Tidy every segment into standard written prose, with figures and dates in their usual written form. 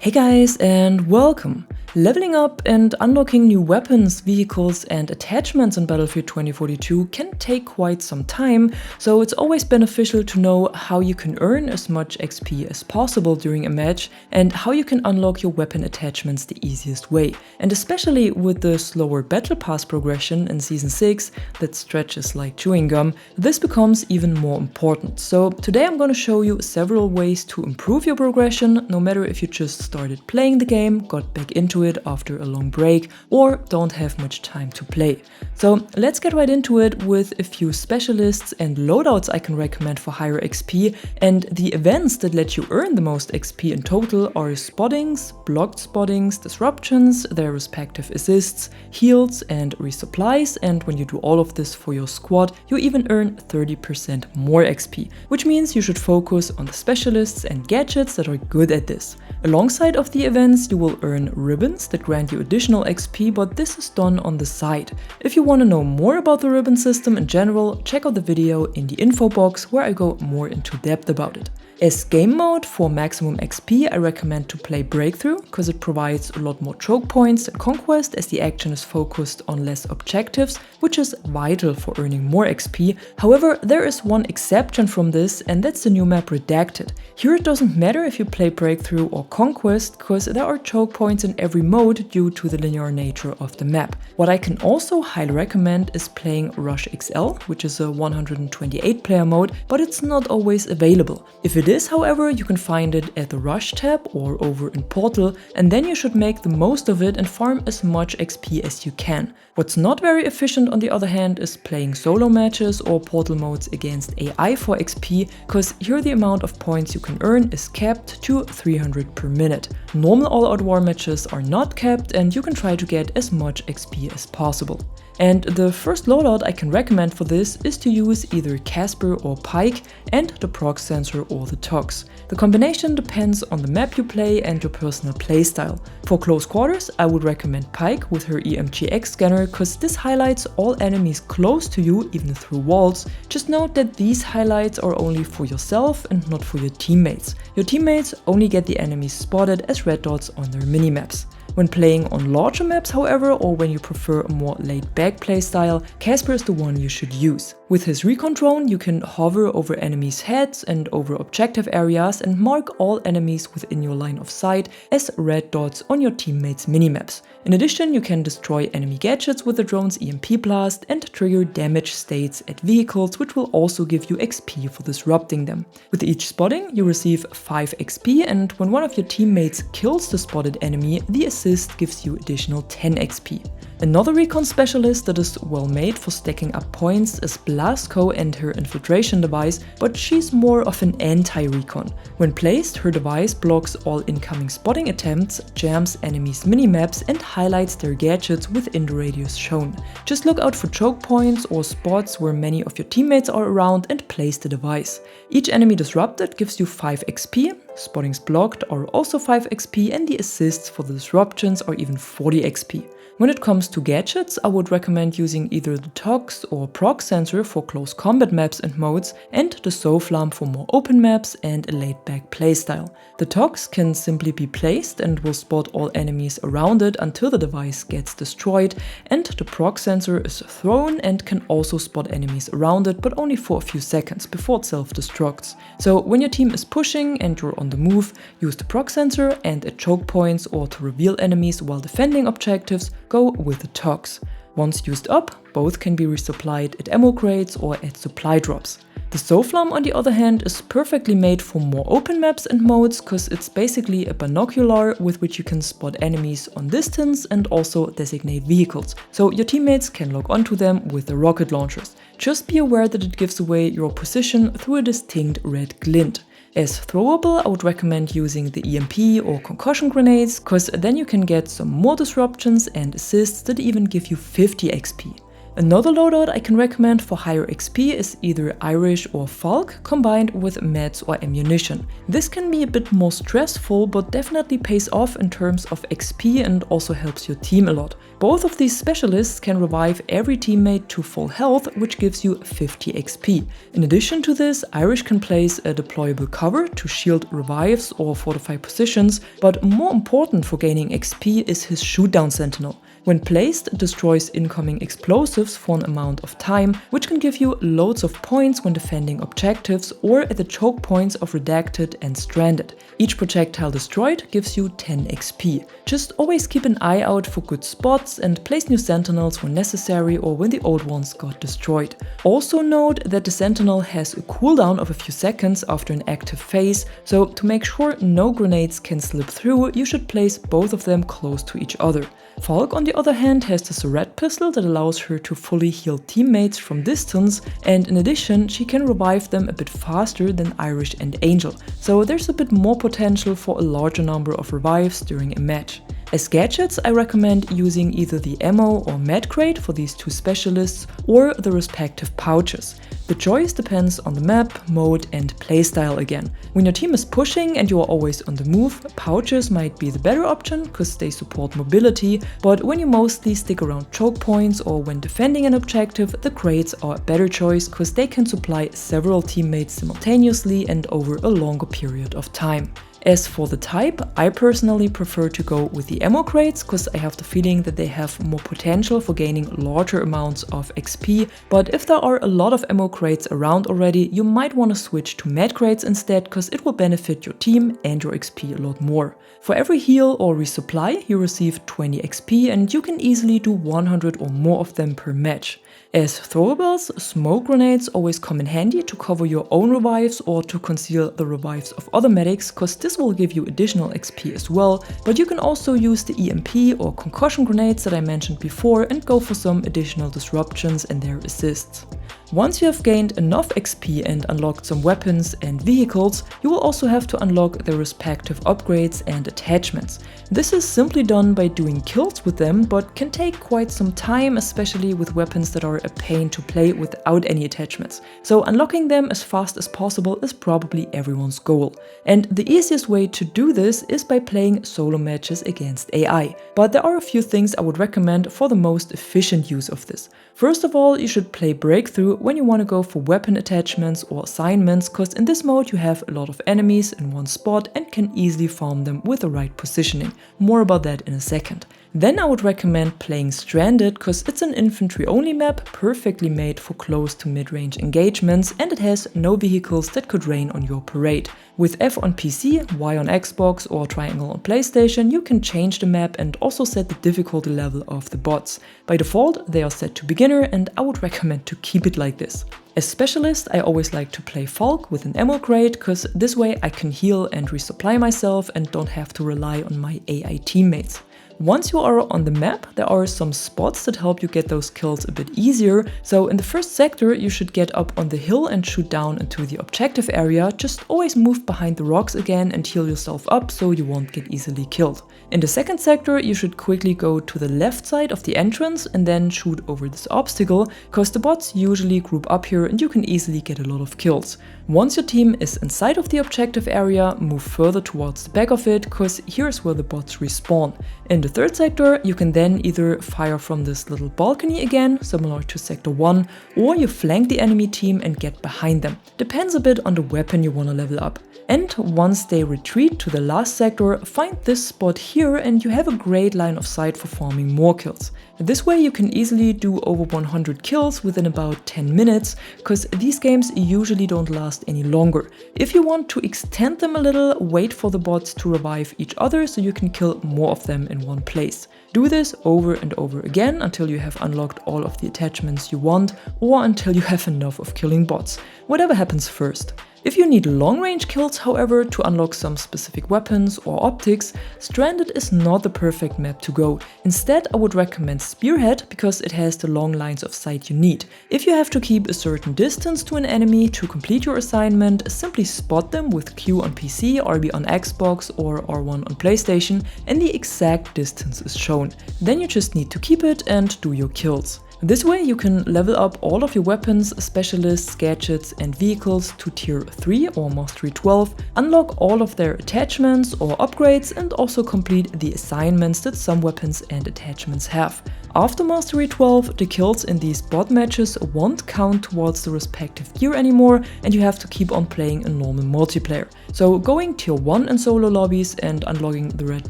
Hey guys, and welcome! Leveling up and unlocking new weapons, vehicles and attachments in Battlefield 2042 can take quite some time, so it's always beneficial to know how you can earn as much XP as possible during a match and how you can unlock your weapon attachments the easiest way. And especially with the slower Battle Pass progression in Season 6 that stretches like chewing gum, this becomes even more important. So today I'm going to show you several ways to improve your progression, no matter if you just started playing the game, got back into it after a long break, or don't have much time to play. So let's get right into it with a few specialists and loadouts I can recommend for higher XP, and the events that let you earn the most XP in total are spottings, blocked spottings, disruptions, their respective assists, heals and resupplies, and when you do all of this for your squad, you even earn 30% more XP, which means you should focus on the specialists and gadgets that are good at this. Alongside of the events, you will earn ribbons that grant you additional XP, but this is done on the side. If you want to know more about the ribbon system in general, check out the video in the info box where I go more into depth about it. As game mode for maximum XP, I recommend to play Breakthrough, because it provides a lot more choke points than Conquest, as the action is focused on less objectives, which is vital for earning more XP. However, there is one exception from this, and that's the new map Redacted. Here it doesn't matter if you play Breakthrough or Conquest, because there are choke points in every mode due to the linear nature of the map. What I can also highly recommend is playing Rush XL, which is a 128 player mode, but it's not always available. If it is, however, you can find it at the Rush tab or over in Portal, and then you should make the most of it and farm as much XP as you can. What's not very efficient on the other hand is playing solo matches or Portal modes against AI for XP, because here the amount of points you can earn is capped to 300 per minute. Normal all-out war matches are not capped, and you can try to get as much XP as possible. And the first loadout I can recommend for this is to use either Casper or Paik and the Prox sensor or the T-UGS. The combination depends on the map you play and your personal playstyle. For close quarters, I would recommend Paik with her EMGX scanner, because this highlights all enemies close to you, even through walls. Just note that these highlights are only for yourself and not for your teammates. Your teammates only get the enemies spotted as red dots on their minimaps. When playing on larger maps, however, or when you prefer a more laid-back playstyle, Casper is the one you should use. With his recon drone, you can hover over enemies' heads and over objective areas and mark all enemies within your line of sight as red dots on your teammates' minimaps. In addition, you can destroy enemy gadgets with the drone's EMP blast and trigger damage states at vehicles, which will also give you XP for disrupting them. With each spotting, you receive 5 XP, and when one of your teammates kills the spotted enemy, the assist gives you additional 10 XP. Another recon specialist that is well made for stacking up points is Blasco and her infiltration device, but she's more of an anti-recon. When placed, her device blocks all incoming spotting attempts, jams enemies' minimaps and highlights their gadgets within the radius shown. Just look out for choke points or spots where many of your teammates are around and place the device. Each enemy disrupted gives you 5 XP, spottings blocked are also 5 XP, and the assists for the disruptions are even 40 XP. When it comes to gadgets, I would recommend using either the T-UGS or Prox sensor for close combat maps and modes, and the Soflam for more open maps and a laid-back playstyle. The T-UGS can simply be placed and will spot all enemies around it until the device gets destroyed, and the Prox sensor is thrown and can also spot enemies around it, but only for a few seconds before it self-destructs. So when your team is pushing and you're on the move, use the Prox sensor, and at choke points or to reveal enemies while defending objectives, go with the T-UGS. Once used up, both can be resupplied at ammo crates or at supply drops. The Soflam, on the other hand, is perfectly made for more open maps and modes, because it's basically a binocular with which you can spot enemies on distance and also designate vehicles, so your teammates can lock onto them with the rocket launchers. Just be aware that it gives away your position through a distinct red glint. As throwable, I would recommend using the EMP or concussion grenades, because then you can get some more disruptions and assists that even give you 50 XP. Another loadout I can recommend for higher XP is either Irish or Falck combined with meds or ammunition. This can be a bit more stressful, but definitely pays off in terms of XP and also helps your team a lot. Both of these specialists can revive every teammate to full health, which gives you 50 XP. In addition to this, Irish can place a deployable cover to shield revives or fortify positions, but more important for gaining XP is his shootdown sentinel. When placed, it destroys incoming explosives for an amount of time, which can give you loads of points when defending objectives or at the choke points of Redacted and Stranded. Each projectile destroyed gives you 10 XP. Just always keep an eye out for good spots and place new sentinels when necessary or when the old ones got destroyed. Also note that the sentinel has a cooldown of a few seconds after an active phase, so to make sure no grenades can slip through, you should place both of them close to each other. Falck, on the other hand, has the Surret pistol that allows her to fully heal teammates from distance, and in addition she can revive them a bit faster than Irish and Angel, so there's a bit more potential for a larger number of revives during a match. As gadgets, I recommend using either the ammo or med crate for these two specialists or the respective pouches. The choice depends on the map, mode and playstyle again. When your team is pushing and you are always on the move, pouches might be the better option because they support mobility, but when you mostly stick around choke points or when defending an objective, the crates are a better choice because they can supply several teammates simultaneously and over a longer period of time. As for the type, I personally prefer to go with the ammo crates because I have the feeling that they have more potential for gaining larger amounts of XP, but if there are a lot of ammo crates around already, you might want to switch to med crates instead because it will benefit your team and your XP a lot more. For every heal or resupply, you receive 20 XP and you can easily do 100 or more of them per match. As throwables, smoke grenades always come in handy to cover your own revives or to conceal the revives of other medics, cause this will give you additional XP as well, but you can also use the EMP or concussion grenades that I mentioned before and go for some additional disruptions and their assists. Once you have gained enough XP and unlocked some weapons and vehicles, you will also have to unlock their respective upgrades and attachments. This is simply done by doing kills with them, but can take quite some time, especially with weapons that are a pain to play without any attachments. So unlocking them as fast as possible is probably everyone's goal. And the easiest way to do this is by playing solo matches against AI. But there are a few things I would recommend for the most efficient use of this. First of all, you should play Breakthrough when you want to go for weapon attachments or assignments, because in this mode you have a lot of enemies in one spot and can easily farm them with the right positioning. More about that in a second. Then I would recommend playing Stranded because it's an infantry only map, perfectly made for close to mid-range engagements, and it has no vehicles that could rain on your parade. With F on PC, Y on Xbox or triangle on PlayStation, you can change the map and also set the difficulty level of the bots. By default, they are set to beginner and I would recommend to keep it like this. As specialist, I always like to play Falck with an ammo crate because this way I can heal and resupply myself and don't have to rely on my AI teammates. Once you are on the map, there are some spots that help you get those kills a bit easier. So in the first sector, you should get up on the hill and shoot down into the objective area. Just always move behind the rocks again and heal yourself up so you won't get easily killed. In the second sector, you should quickly go to the left side of the entrance and then shoot over this obstacle, because the bots usually group up here and you can easily get a lot of kills. Once your team is inside of the objective area, move further towards the back of it, because here's where the bots respawn. In the third sector, you can then either fire from this little balcony again, similar to Sector 1, or you flank the enemy team and get behind them. Depends a bit on the weapon you want to level up. And once they retreat to the last sector, find this spot here and you have a great line of sight for farming more kills. This way you can easily do over 100 kills within about 10 minutes, because these games usually don't last any longer. If you want to extend them a little, wait for the bots to revive each other so you can kill more of them in one place. Do this over and over again until you have unlocked all of the attachments you want, or until you have enough of killing bots. Whatever happens first. If you need long-range kills, however, to unlock some specific weapons or optics, Stranded is not the perfect map to go. Instead, I would recommend Spearhead because it has the long lines of sight you need. If you have to keep a certain distance to an enemy to complete your assignment, simply spot them with Q on PC, RB on Xbox or R1 on PlayStation, and the exact distance is shown. Then you just need to keep it and do your kills. This way you can level up all of your weapons, specialists, gadgets and vehicles to tier 3 or mastery 12, unlock all of their attachments or upgrades and also complete the assignments that some weapons and attachments have. After mastery 12, the kills in these bot matches won't count towards the respective gear anymore and you have to keep on playing a normal multiplayer. So going tier 1 in solo lobbies and unlocking the red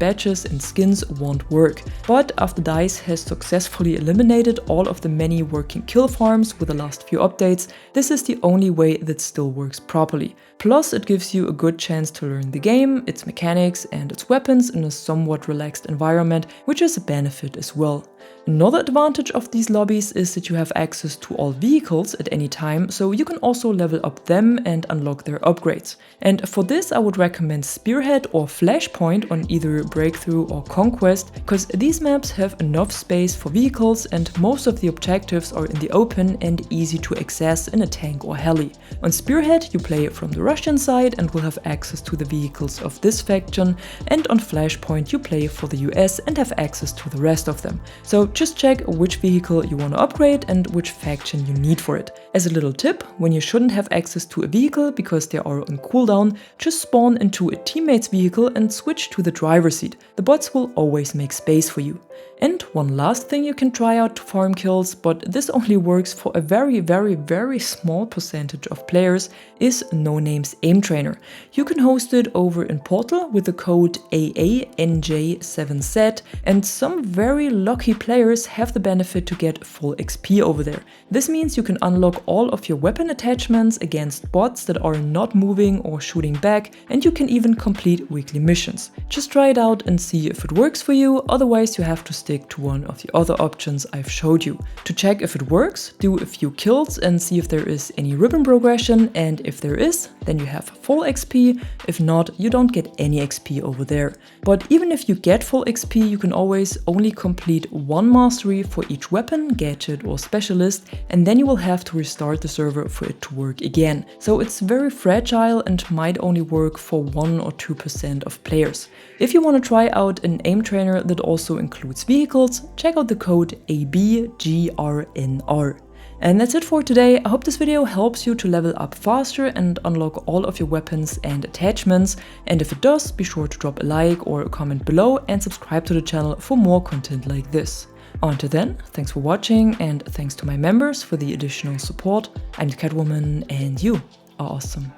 badges and skins won't work. But after DICE has successfully eliminated all of the many working kill farms with the last few updates, this is the only way that still works properly. Plus it gives you a good chance to learn the game, its mechanics and its weapons in a somewhat relaxed environment, which is a benefit as well. Another advantage of these lobbies is that you have access to all vehicles at any time, so you can also level up them and unlock their upgrades. And for this I would recommend Spearhead or Flashpoint on either Breakthrough or Conquest, because these maps have enough space for vehicles and most of the objectives are in the open and easy to access in a tank or heli. On Spearhead you play from the Russian side and will have access to the vehicles of this faction, and on Flashpoint you play for the US and have access to the rest of them. So just check which vehicle you want to upgrade and which faction you need for it. As a little tip, when you shouldn't have access to a vehicle because they are on cooldown, just spawn into a teammate's vehicle and switch to the driver's seat. The bots will always make space for you. And one last thing you can try out to farm kills, but this only works for a very small percentage of players, is Noname's Aim Trainer. You can host it over in Portal with the code AANJ7Z, and some very lucky players have the benefit to get full XP over there. This means you can unlock all of your weapon attachments against bots that are not moving or shooting back, and you can even complete weekly missions. Just try it out and see if it works for you, otherwise you have to stick to one of the other options I've showed you. To check if it works, do a few kills and see if there is any ribbon progression, and if there is, then you have full XP, if not, you don't get any XP over there. But even if you get full XP, you can always only complete one mastery for each weapon, gadget or specialist, and then you will have to restart the server for it to work again. So it's very fragile and might only work for 1 or 2% of players. If you want to try out an aim trainer that also includes vehicles, check out the code ABGRNR. And that's it for today. I hope this video helps you to level up faster and unlock all of your weapons and attachments. And if it does, be sure to drop a like or a comment below and subscribe to the channel for more content like this. Until then, thanks for watching and thanks to my members for the additional support. I'm the Catwoman and you are awesome.